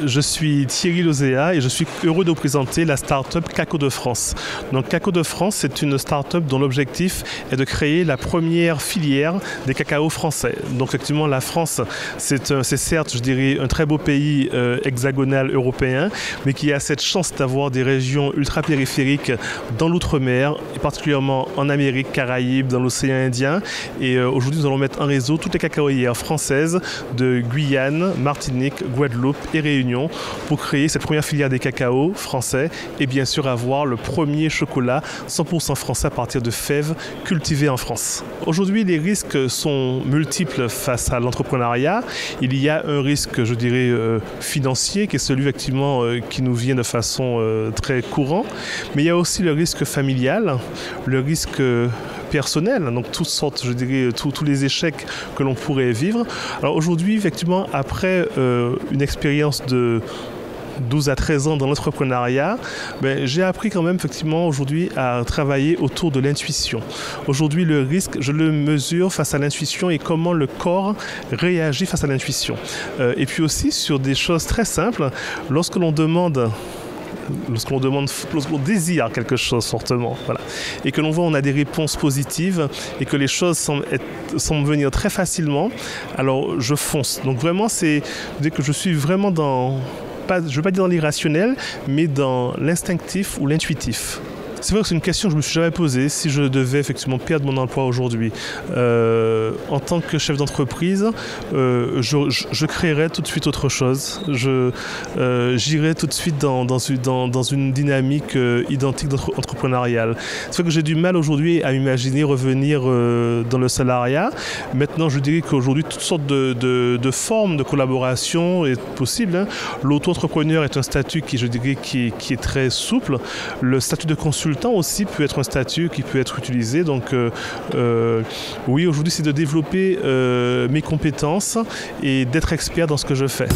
Je suis Thierry Lozéa et je suis heureux de vous présenter la start-up Cacao de France. Donc Cacao de France, c'est une start-up dont l'objectif est de créer la première filière des cacaos français. Donc effectivement, la France, c'est certes, je dirais, un très beau pays hexagonal européen, mais qui a cette chance d'avoir des régions ultra-périphériques dans l'outre-mer, et particulièrement en Amérique, Caraïbes, dans l'océan Indien. Et aujourd'hui, nous allons mettre en réseau toutes les cacaoyères françaises de Guyane, Martinique, Guadeloupe et Réunion pour créer cette première filière des cacaos français et bien sûr avoir le premier chocolat 100% français à partir de fèves cultivées en France. Aujourd'hui, les risques sont multiples face à l'entrepreneuriat. Il y a un risque, je dirais, financier qui est celui effectivement qui nous vient de façon très courante, mais il y a aussi le risque familial, le risque personnel, donc toutes sortes, je dirais, tous les échecs que l'on pourrait vivre. Alors aujourd'hui, effectivement, après une expérience de 12 à 13 ans dans l'entrepreneuriat, j'ai appris quand même effectivement aujourd'hui à travailler autour de l'intuition. Aujourd'hui, le risque, je le mesure face à l'intuition et comment le corps réagit face à l'intuition. Et puis aussi sur des choses très simples, lorsqu'on désire quelque chose fortement, voilà, et que l'on voit on a des réponses positives et que les choses semblent venir très facilement, alors je fonce. Donc vraiment, c'est dès que je suis vraiment dans, je ne veux pas dire dans l'irrationnel, mais dans l'instinctif ou l'intuitif. C'est vrai que c'est une question que je ne me suis jamais posée, si je devais effectivement perdre mon emploi aujourd'hui. En tant que chef d'entreprise, je créerais tout de suite autre chose. J'irais tout de suite dans une dynamique identique entrepreneuriale. C'est vrai que j'ai du mal aujourd'hui à imaginer revenir dans le salariat. Maintenant, je dirais qu'aujourd'hui, toutes sortes de formes de collaboration est possible, hein. L'auto-entrepreneur est un statut qui, je dirais, qui est très souple. Le statut de consultant aussi peut être un statut qui peut être utilisé. Donc oui, aujourd'hui, c'est de développer mes compétences et d'être expert dans ce que je fais.